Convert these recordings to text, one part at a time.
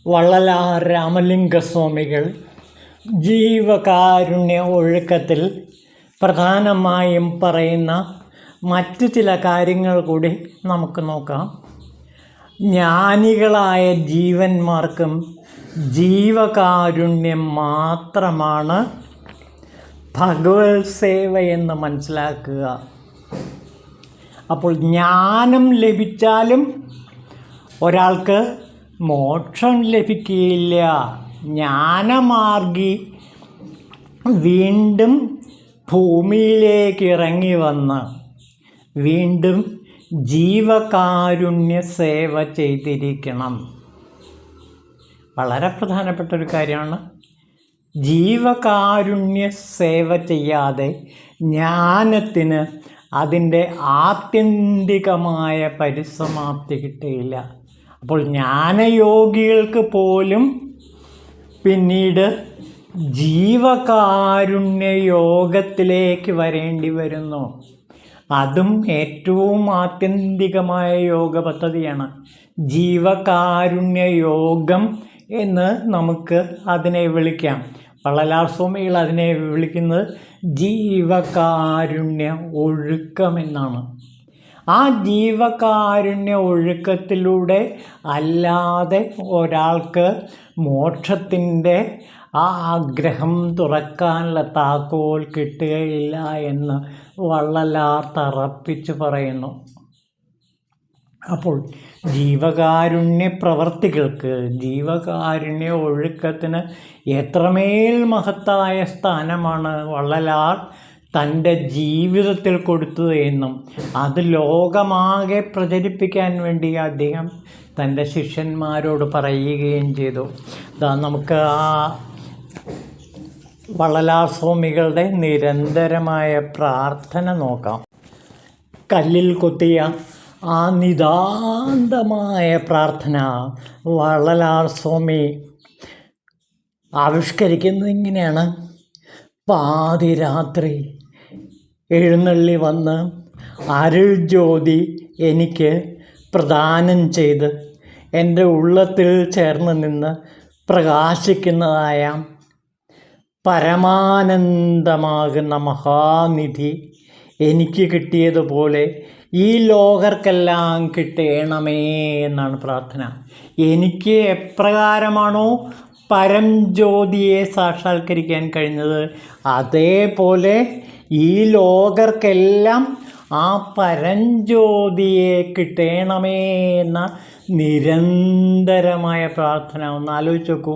വള്ളലാർ രാമലിംഗസ്വാമികൾ ജീവകാരുണ്യ ഒഴുക്കത്തിൽ പ്രധാനമായും പറയുന്ന മറ്റു ചില കാര്യങ്ങൾ കൂടി നമുക്ക് നോക്കാം. ജ്ഞാനികളായ ജീവന്മാർക്കും ജീവകാരുണ്യം മാത്രമാണ് ഭഗവത് സേവയെന്ന് മനസ്സിലാക്കുക. അപ്പോൾ ജ്ഞാനം ലഭിച്ചാലും ഒരാൾക്ക് മോക്ഷം ലഭിക്കുകയില്ല. ജ്ഞാനമാർഗി വീണ്ടും ഭൂമിയിലേക്ക് ഇറങ്ങി വന്ന് വീണ്ടും ജീവകാരുണ്യ സേവ ചെയ്തിരിക്കണം. വളരെ പ്രധാനപ്പെട്ട ഒരു കാര്യമാണ്. ജീവകാരുണ്യ സേവ ചെയ്യാതെ ജ്ഞാനത്തിന് അതിൻ്റെ ആത്യന്തികമായ പരിസമാപ്തി കിട്ടുകയില്ല. അപ്പോൾ ജ്ഞാനയോഗികൾക്ക് പോലും പിന്നീട് ജീവകാരുണ്യ യോഗത്തിലേക്ക് വരേണ്ടി വരുന്നു. അതും ഏറ്റവും ആത്യന്തികമായ യോഗ പദ്ധതിയാണ്. ജീവകാരുണ്യ യോഗം എന്ന് നമുക്ക് അതിനെ വിളിക്കാം. വള്ളലാർ സ്വാമികൾ അതിനെ വിളിക്കുന്നത് ജീവകാരുണ്യ ഒഴുക്കം എന്നാണ്. ആ ജീവകാരുണ്യ ഒഴുക്കത്തിലൂടെ അല്ലാതെ ഒരാൾക്ക് മോക്ഷത്തിൻ്റെ ആ ആഗ്രഹം തുറക്കാനുള്ള താക്കോൽ കിട്ടുകയില്ല എന്ന് വള്ളലാർ തറപ്പിച്ച് പറയുന്നു. അപ്പോൾ ജീവകാരുണ്യ പ്രവർത്തികൾക്ക്, ജീവകാരുണ്യ ഒഴുക്കത്തിന് എത്രമേൽ മഹത്തായ സ്ഥാനമാണ് വള്ളലാർ തൻ്റെ ജീവിതത്തിൽ കൊടുത്തത് എന്നും അത് ലോകമാകെ പ്രചരിപ്പിക്കാൻ വേണ്ടി അദ്ദേഹം തൻ്റെ ശിഷ്യന്മാരോട് പറയുകയും ചെയ്തു. നമുക്ക് ആ വള്ളലാർ സ്വാമികളുടെ നിരന്തരമായ പ്രാർത്ഥന നോക്കാം. കല്ലിൽ കൊത്തിയ ആ നിതാന്തമായ പ്രാർത്ഥന വള്ളലാർ സ്വാമി ആവിഷ്കരിക്കുന്നത് ഇങ്ങനെയാണ്. പാതിരാത്രി എഴുന്നള്ളി വന്ന് അരുൾ ജ്യോതി എനിക്ക് പ്രദാനം ചെയ്ത് എൻ്റെ ഉള്ളത്തിൽ ചേർന്ന് നിന്ന് പ്രകാശിക്കുന്നതായ പരമാനന്ദമാകുന്ന മഹാനിധി എനിക്ക് കിട്ടിയതുപോലെ ഈ ലോകർക്കെല്ലാം കിട്ടണമേ എന്നാണ് പ്രാർത്ഥന. എനിക്ക് എപ്രകാരമാണോ പരംജ്യോതിയെ സാക്ഷാത്കരിക്കാൻ കഴിഞ്ഞത്, അതേപോലെ ഈ ലോകർക്കെല്ലാം ആ പരംജ്യോതിയെ കിട്ടണമേ എന്ന നിരന്തരമായ പ്രാർത്ഥന. ഒന്ന് ആലോചിച്ച് നോക്കൂ.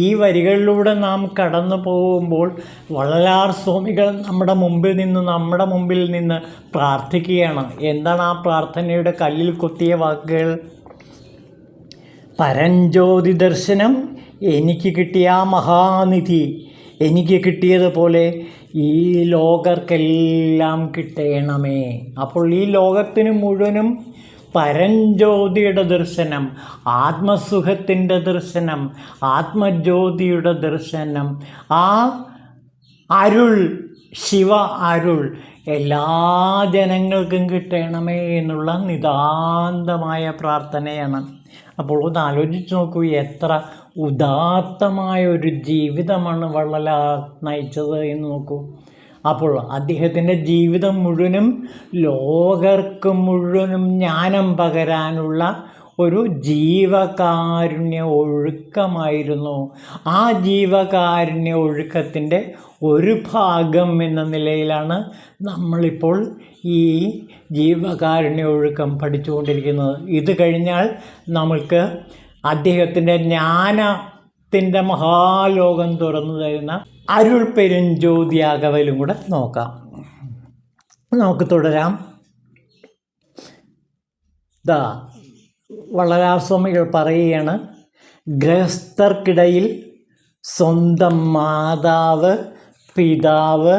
ഈ വരികളിലൂടെ നാം കടന്നു പോകുമ്പോൾ വള്ളലാർ സ്വാമികൾ നമ്മുടെ മുമ്പിൽ നിന്ന് പ്രാർത്ഥിക്കുകയാണ്. എന്താണ് ആ പ്രാർത്ഥനയുടെ കല്ലിൽ കൊത്തിയ വാക്കുകൾ? പരംജ്യോതി ദർശനം എനിക്ക് കിട്ടിയ ആ മഹാനിധി എനിക്ക് കിട്ടിയതുപോലെ ഈ ലോകർക്കെല്ലാം കിട്ടണമേ. അപ്പോൾ ഈ ലോകത്തിന് മുഴുവനും പരംജ്യോതിയുടെ ദർശനം, ആത്മസുഖത്തിൻ്റെ ദർശനം, ആത്മജ്യോതിയുടെ ദർശനം, ആ അരുൾ, ശിവ അരുൾ എല്ലാ ജനങ്ങൾക്കും കിട്ടണമേ എന്നുള്ള നിതാന്തമായ പ്രാർത്ഥനയാണ്. അപ്പോൾ ഒന്ന് ആലോചിച്ച് നോക്കൂ, എത്ര ഉദാത്തമായ ഒരു ജീവിതമാണ് വള്ളലാർ നയിച്ചത് എന്ന് നോക്കൂ. അപ്പോൾ അദ്ദേഹത്തിൻ്റെ ജീവിതം മുഴുവനും ലോകർക്ക് മുഴുവനും ജ്ഞാനം പകരാനുള്ള ഒരു ജീവകാരുണ്യ ഒഴുക്കമായിരുന്നു. ആ ജീവകാരുണ്യ ഒഴുക്കത്തിൻ്റെ ഒരു ഭാഗം എന്ന നിലയിലാണ് നമ്മളിപ്പോൾ ഈ ജീവകാരുണ്യ ഒഴുക്കം പഠിച്ചുകൊണ്ടിരിക്കുന്നത്. ഇത് കഴിഞ്ഞാൽ നമുക്ക് അദ്ദേഹത്തിൻ്റെ ജ്ഞാനത്തിൻ്റെ മഹാലോകം തുറന്നു തരുന്ന അരുൾ പെരുംജ്യോതി അകവലും കൂടെ നോക്കാം. നമുക്ക് തുടരാം. വള്ളലാർ സ്വാമികൾ പറയുകയാണ്, ഗൃഹസ്ഥർക്കിടയിൽ സ്വന്തം മാതാവ്, പിതാവ്,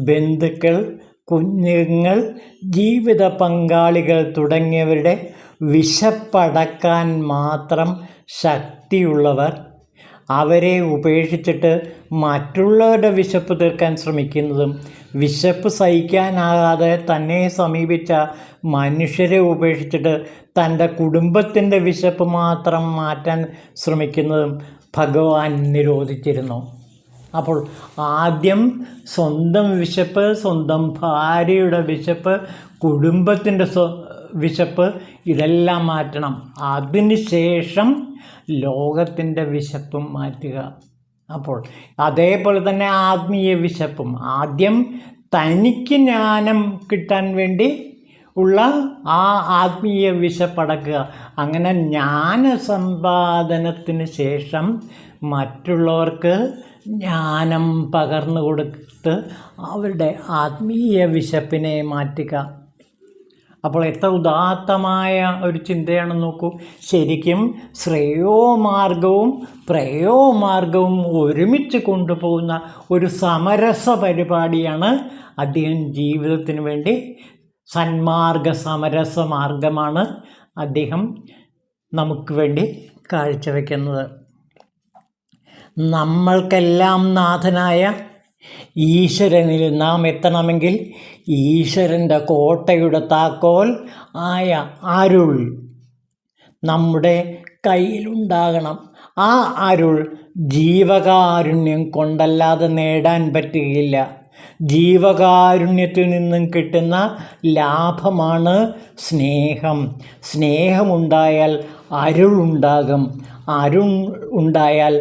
ബന്ധുക്കൾ, കുഞ്ഞുങ്ങൾ, ജീവിത പങ്കാളികൾ തുടങ്ങിയവരുടെ വിശപ്പടക്കാൻ മാത്രം ശക്തിയുള്ളവർ അവരെ ഉപേക്ഷിച്ചിട്ട് മറ്റുള്ളവരുടെ വിശപ്പ് തീർക്കാൻ ശ്രമിക്കുന്നതും വിശപ്പ് സഹിക്കാനാകാതെ തന്നെ സമീപിച്ച മനുഷ്യരെ ഉപേക്ഷിച്ചിട്ട് തൻ്റെ കുടുംബത്തിൻ്റെ വിശപ്പ് മാത്രം മാറ്റാൻ ശ്രമിക്കുന്നതും ഭഗവാൻ നിരോധിച്ചിരുന്നു. അപ്പോൾ ആദ്യം സ്വന്തം വിശപ്പ്, സ്വന്തം ഭാര്യയുടെ വിശപ്പ്, കുടുംബത്തിൻ്റെ വിശപ്പ് ഇതെല്ലാം മാറ്റണം. അതിനുശേഷം ലോകത്തിൻ്റെ വിശപ്പും മാറ്റുക. അപ്പോൾ അതേപോലെ തന്നെ ആത്മീയ വിശപ്പും ആദ്യം തനിക്ക് ജ്ഞാനം കിട്ടാൻ വേണ്ടി ഉള്ള ആ ആത്മീയ വിശപ്പടക്കുക. അങ്ങനെ ജ്ഞാന സമ്പാദനത്തിന് ശേഷം മറ്റുള്ളവർക്ക് ജ്ഞാനം പകർന്നു കൊടുത്ത് അവരുടെ ആത്മീയ വിശപ്പിനെ മാറ്റുക. അപ്പോൾ എത്ര ഉദാത്തമായ ഒരു ചിന്തയാണെന്ന് നോക്കൂ. ശരിക്കും ശ്രേയോമാർഗവും പ്രേയോമാർഗവും ഒരുമിച്ച് കൊണ്ടുപോകുന്ന ഒരു സമരസ പരിപാടിയാണ് അദ്ദേഹം ജീവിതത്തിന് വേണ്ടി സന്മാർഗ സമരസ മാർഗമാണ് അദ്ദേഹം നമുക്ക് വേണ്ടി കാഴ്ചവെക്കുന്നത്. നമ്മൾക്കെല്ലാം നാഥനായ ഈശ്വരനിൽ നാം എത്തണമെങ്കിൽ ഈശ്വരൻ്റെ കോട്ടയുടെ താക്കോൽ ആയ അരുൾ നമ്മുടെ കയ്യിലുണ്ടാകണം. ആ അരുൾ ജീവകാരുണ്യം കൊണ്ടല്ലാതെ നേടാൻ പറ്റുകയില്ല. ജീവകാരുണ്യത്തിൽ നിന്നും കിട്ടുന്ന ലാഭമാണ് സ്നേഹം. സ്നേഹമുണ്ടായാൽ അരുളുണ്ടാകും. അരുൾ ഉണ്ടായാൽ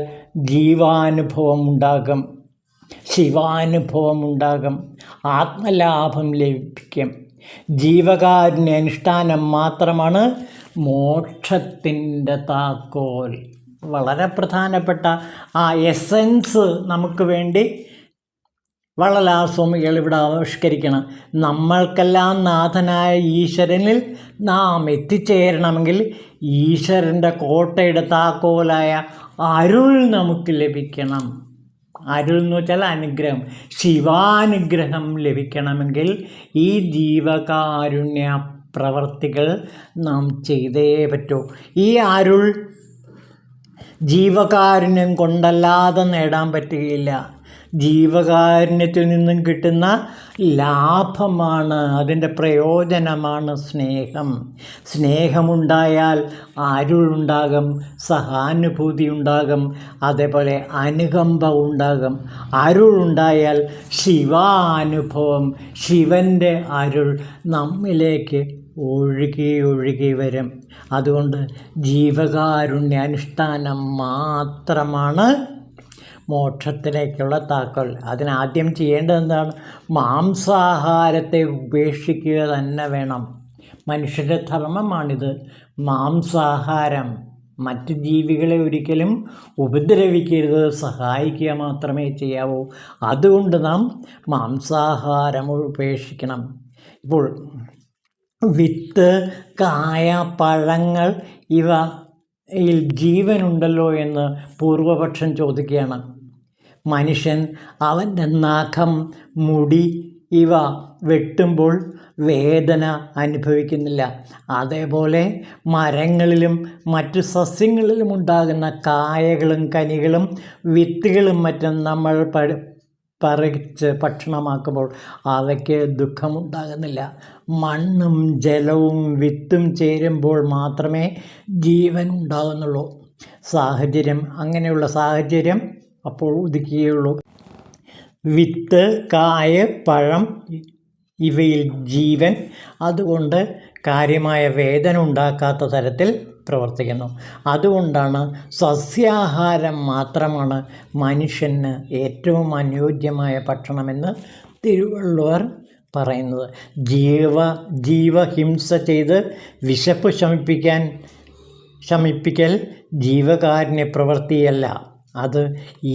ജീവാനുഭവം ഉണ്ടാകും, ശിവാനുഭവം ഉണ്ടാകും, ആത്മലാഭം ലഭിക്കും. ജീവകാരുണ്യ അനുഷ്ഠാനം മാത്രമാണ് മോക്ഷത്തിൻ്റെ താക്കോൽ. വളരെ പ്രധാനപ്പെട്ട ആ എസൻസ് നമുക്ക് വേണ്ടി വള്ളലാസ്വാമികൾ ഇവിടെ ആവിഷ്കരിക്കണം. നമ്മൾക്കെല്ലാം നാഥനായ ഈശ്വരനിൽ നാം എത്തിച്ചേരണമെങ്കിൽ ഈശ്വരൻ്റെ കോട്ടയുടെ താക്കോലായ അരുൾ നമുക്ക് ലഭിക്കണം. അരുൾ എന്ന് വെച്ചാൽ അനുഗ്രഹം, ശിവാനുഗ്രഹം ലഭിക്കണമെങ്കിൽ ഈ ജീവകാരുണ്യ പ്രവർത്തികൾ നാം ചെയ്തേ പറ്റൂ. ഈ അരുൾ ജീവകാരുണ്യം കൊണ്ടല്ലാതെ നേടാൻ പറ്റുകയില്ല. ജീവകാരുണ്യത്തിൽ നിന്നും കിട്ടുന്ന ലാഭമാണ്, അതിൻ്റെ പ്രയോജനമാണ് സ്നേഹം. സ്നേഹമുണ്ടായാൽ അരുളുണ്ടാകും, സഹാനുഭൂതി ഉണ്ടാകും, അതേപോലെ അനുകമ്പ ഉണ്ടാകും. അരുളുണ്ടായാൽ ശിവാനുഭവം, ശിവൻ്റെ അരുൾ നമ്മിലേക്ക് ഒഴുകി വരും. അതുകൊണ്ട് ജീവകാരുണ്യ അനുഷ്ഠാനം മാത്രമാണ് മോക്ഷത്തിലേക്കുള്ള താക്കോൽ. അതിനാദ്യം ചെയ്യേണ്ടത് എന്താണ്? മാംസാഹാരത്തെ ഉപേക്ഷിക്കുക തന്നെ വേണം. മനുഷ്യരുടെ ധർമ്മമാണിത്. മാംസാഹാരം, മറ്റ് ജീവികളെ ഒരിക്കലും ഉപദ്രവിക്കരുത്, സഹായിക്കുക മാത്രമേ ചെയ്യാവൂ. അതുകൊണ്ട് നാം മാംസാഹാരം ഉപേക്ഷിക്കണം. ഇപ്പോൾ വിത്ത്, കായ, പഴങ്ങൾ ഇവയിൽ ജീവനുണ്ടല്ലോ എന്ന് പൂർവപക്ഷം ചോദിക്കുകയാണ്. മനുഷ്യൻ അവൻ്റെ നഖം, മുടി ഇവ വെട്ടുമ്പോൾ വേദന അനുഭവിക്കുന്നില്ല. അതേപോലെ മരങ്ങളിലും മറ്റു സസ്യങ്ങളിലും ഉണ്ടാകുന്ന കായകളും കനികളും വിത്തുകളും മറ്റും നമ്മൾ പറിച്ച് ഭക്ഷണമാക്കുമ്പോൾ അവയ്ക്ക് ദുഃഖമുണ്ടാകുന്നില്ല. മണ്ണും ജലവും വിത്തും ചേരുമ്പോൾ മാത്രമേ ജീവൻ ഉണ്ടാകുന്നുള്ളൂ. അങ്ങനെയുള്ള സാഹചര്യം അപ്പോൾ ഉദിക്കുകയുള്ളൂ. വിത്ത്, കായ, പഴം ഇവയിൽ ജീവൻ, അതുകൊണ്ട് കാര്യമായ വേദന ഉണ്ടാക്കാത്ത തരത്തിൽ പ്രവർത്തിക്കുന്നു. അതുകൊണ്ടാണ് സസ്യാഹാരം മാത്രമാണ് മനുഷ്യന് ഏറ്റവും അനുയോജ്യമായ ഭക്ഷണമെന്ന് തിരുവള്ളുവർ പറയുന്നത്. ജീവഹിംസ ചെയ്ത് വിശപ്പ് ശമിപ്പിക്കൽ ജീവകാരുണ്യ പ്രവൃത്തിയല്ല, അത്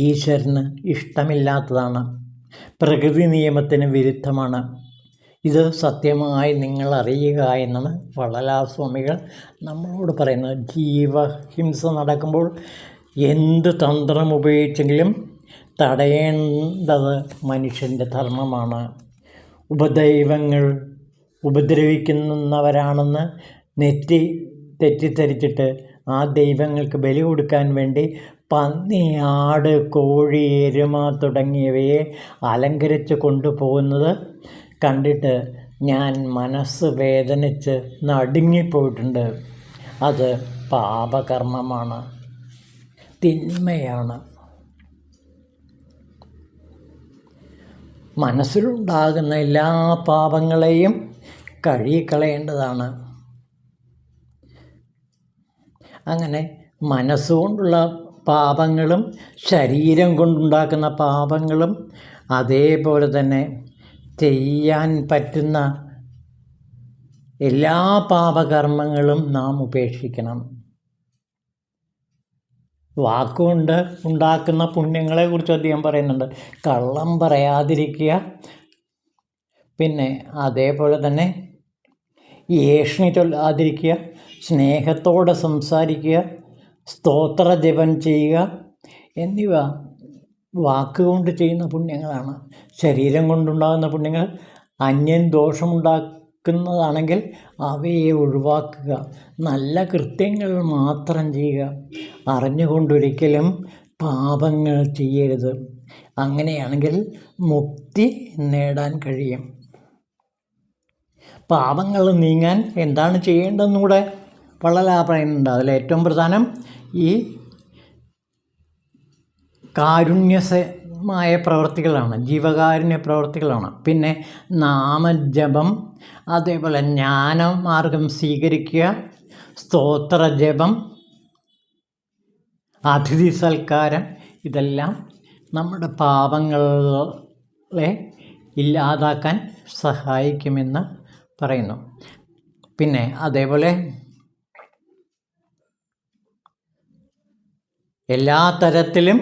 ഈശ്വരന് ഇഷ്ടമില്ലാത്തതാണ്, പ്രകൃതി നിയമത്തിന് വിരുദ്ധമാണ്. ഇത് സത്യമായി നിങ്ങൾ അറിയുക എന്നാണ് വള്ളലാസ്വാമികൾ നമ്മളോട് പറയുന്നത്. ജീവഹിംസ നടക്കുമ്പോൾ എന്ത് തന്ത്രം ഉപയോഗിച്ചെങ്കിലും തടയേണ്ടത് മനുഷ്യൻ്റെ ധർമ്മമാണ്. ഉപദൈവങ്ങൾ ഉപദ്രവിക്കുന്നവരാണെന്ന് തെറ്റിദ്ധരിച്ചിട്ട് ആ ദൈവങ്ങൾക്ക് ബലി കൊടുക്കാൻ വേണ്ടി പന്നി, ആട്, കോഴി, എരുമ തുടങ്ങിയവയെ അലങ്കരിച്ച് കൊണ്ടുപോകുന്നത് കണ്ടിട്ട് ഞാൻ മനസ്സ് വേദനിച്ച് നടുങ്ങിപ്പോയിട്ടുണ്ട്. അത് പാപകർമ്മമാണ്, തിന്മയാണ്. മനസ്സിലുണ്ടാകുന്ന എല്ലാ പാപങ്ങളെയും കഴുകിക്കളയേണ്ടതാണ്. അങ്ങനെ മനസ്സുകൊണ്ടുള്ള പാപങ്ങളും ശരീരം കൊണ്ടുണ്ടാക്കുന്ന പാപങ്ങളും അതേപോലെ തന്നെ ചെയ്യാൻ പറ്റുന്ന എല്ലാ പാപകർമ്മങ്ങളും നാം ഉപേക്ഷിക്കണം. വാക്കുകൊണ്ട് ഉണ്ടാക്കുന്ന പുണ്യങ്ങളെക്കുറിച്ച് അധികം പറയുന്നുണ്ട്. കള്ളം പറയാതിരിക്കുക, പിന്നെ അതേപോലെ തന്നെ ഏഷണി ചൊല്ലാതിരിക്കുക, സ്നേഹത്തോടെ സംസാരിക്കുക, സ്തോത്ര ജപം ചെയ്യുക എന്നിവ വാക്കുകൊണ്ട് ചെയ്യുന്ന പുണ്യങ്ങളാണ്. ശരീരം കൊണ്ടുണ്ടാകുന്ന പുണ്യങ്ങൾ അന്യൻ ദോഷമുണ്ടാക്കുന്നതാണെങ്കിൽ അവയെ ഒഴിവാക്കുക. നല്ല കൃത്യങ്ങൾ മാത്രം ചെയ്യുക. അറിഞ്ഞുകൊണ്ടൊരിക്കലും പാപങ്ങൾ ചെയ്യരുത്. അങ്ങനെയാണെങ്കിൽ മുക്തി നേടാൻ കഴിയും. പാപങ്ങൾ നീങ്ങാൻ എന്താണ് ചെയ്യേണ്ടതെന്നുകൂടെ വളരെ പറയുന്നുണ്ട്. അതിലേറ്റവും പ്രധാനം ഈ കാരുണ്യമായ പ്രവൃത്തികളാണ്, ജീവകാരുണ്യ പ്രവൃത്തികളാണ്. പിന്നെ നാമജപം, അതേപോലെ ജ്ഞാനമാർഗം സ്വീകരിക്കുക, സ്തോത്ര ജപം, അതിഥി സൽക്കാരം, ഇതെല്ലാം നമ്മുടെ പാപങ്ങളെ ഇല്ലാതാക്കാൻ സഹായിക്കുമെന്ന് പറയുന്നു. പിന്നെ അതേപോലെ എല്ലാ തരത്തിലും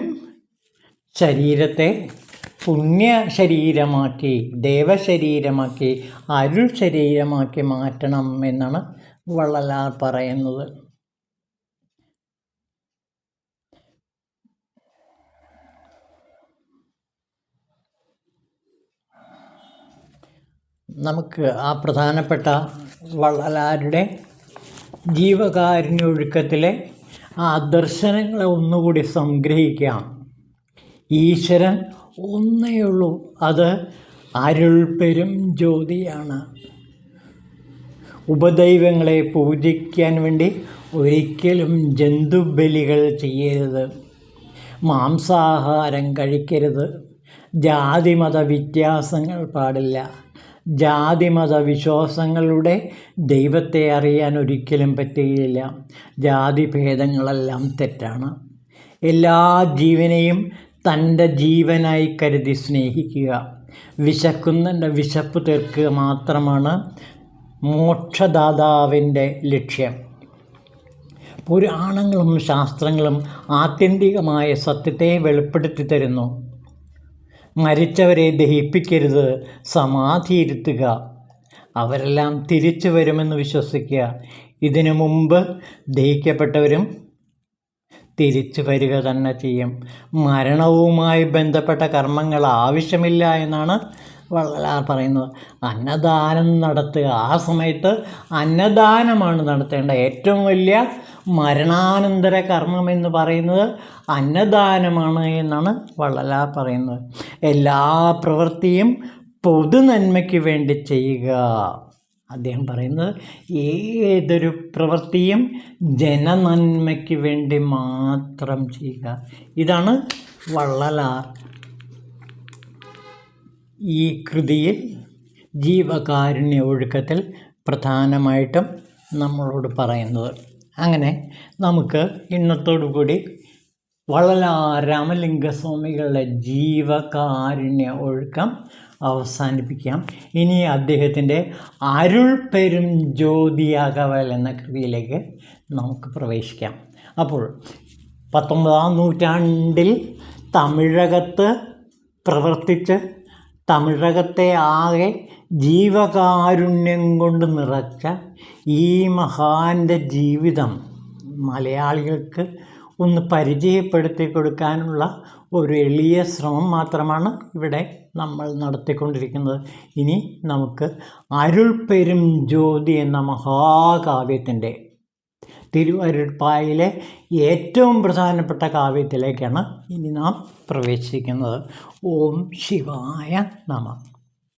ശരീരത്തെ പുണ്യ ശരീരമാക്കി, ദേവശരീരമാക്കി, അരുൾ ശരീരമാക്കി മാറ്റണം എന്നാണ് വള്ളലാർ പറയുന്നത്. നമുക്ക് ആ പ്രധാനപ്പെട്ട വള്ളലാരുടെ ജീവകാരുണ്യൊഴുക്കത്തിലെ ആ ദർശനങ്ങളെ ഒന്നുകൂടി സംഗ്രഹിക്കാം. ഈശ്വരൻ ഒന്നേയുള്ളൂ, അത് അരുൾ പെരും ജ്യോതിയാണ്. ഉപദൈവങ്ങളെ പൂജിക്കാൻ വേണ്ടി ഒരിക്കലും ജന്തുബലികൾ ചെയ്യരുത്, മാംസാഹാരം കഴിക്കരുത്, ജാതിമത വ്യത്യാസങ്ങൾ പാടില്ല. ജാതിമത വിശ്വാസങ്ങളുടെ ദൈവത്തെ അറിയാൻ ഒരിക്കലും പറ്റുകയില്ല. ജാതിഭേദങ്ങളെല്ലാം തെറ്റാണ്. എല്ലാ ജീവനെയും തൻ്റെ ജീവനായി കരുതി സ്നേഹിക്കുക. വിശക്കുന്നതിൻ്റെ വിശപ്പ് തീർക്കുക മാത്രമാണ് മോക്ഷദാതാവിൻ്റെ ലക്ഷ്യം. പുരാണങ്ങളും ശാസ്ത്രങ്ങളും ആത്യന്തികമായ സത്യത്തെ വെളിപ്പെടുത്തി തരുന്നു. മരിച്ചവരെ ദഹിപ്പിക്കരുത്, സമാധിയിരുത്തുക, അവരെല്ലാം തിരിച്ചു വരുമെന്ന് വിശ്വസിക്കുക. ഇതിനു മുമ്പ് ദഹിക്കപ്പെട്ടവരും തിരിച്ചു വരിക തന്നെ ചെയ്യും. മരണവുമായി ബന്ധപ്പെട്ട കർമ്മങ്ങൾ ആവശ്യമില്ല എന്നാണ് വള്ളലാർ പറയുന്നത്. അന്നദാനം നടത്തുക, ആ സമയത്ത് അന്നദാനമാണ് നടത്തേണ്ടത്. ഏറ്റവും വലിയ മരണാനന്തര കർമ്മം എന്ന് പറയുന്നത് അന്നദാനമാണ് എന്നാണ് വള്ളലാർ പറയുന്നത്. എല്ലാ പ്രവൃത്തിയും പൊതുനന്മയ്ക്ക് വേണ്ടി ചെയ്യുക. അദ്ദേഹം പറയുന്നത് ഏതൊരു പ്രവൃത്തിയും ജനനന്മയ്ക്ക് വേണ്ടി മാത്രം ചെയ്യുക. ഇതാണ് വള്ളലാർ ഈ കൃതിയിൽ ജീവകാരുണ്യ ഒഴുക്കത്തിൽ പ്രധാനമായിട്ടും നമ്മളോട് പറയുന്നത്. അങ്ങനെ നമുക്ക് ഇന്നത്തോടുകൂടി വള്ളലാർ രാമലിംഗസ്വാമികളുടെ ജീവകാരുണ്യ ഒഴുക്കം അവസാനിപ്പിക്കാം. ഇനി അദ്ദേഹത്തിൻ്റെ അരുൾ പെരും ജ്യോതിയാകവൽ എന്ന കൃതിയിലേക്ക് നമുക്ക് പ്രവേശിക്കാം. അപ്പോൾ 19-ാം നൂറ്റാണ്ടിൽ തമിഴകത്ത് പ്രവർത്തിച്ച് തമിഴകത്തെ ആകെ ജീവകാരുണ്യം കൊണ്ട് നിറച്ച ഈ മഹാൻ്റെ ജീവിതം മലയാളികൾക്ക് ഒന്ന് പരിചയപ്പെടുത്തി കൊടുക്കാനുള്ള ഒരു എളിയ ശ്രമം മാത്രമാണ് ഇവിടെ നമ്മൾ നടത്തിക്കൊണ്ടിരിക്കുന്നത്. ഇനി നമുക്ക് അരുൾ പെരും ജ്യോതി എന്ന മഹാകാവ്യത്തിൻ്റെ തിരുവരുട്പായിലെ ഏറ്റവും പ്രധാനപ്പെട്ട കാവ്യത്തിലേക്കാണ് ഇനി നാം പ്രവേശിക്കുന്നത്. ഓം ശിവായ നമഃ.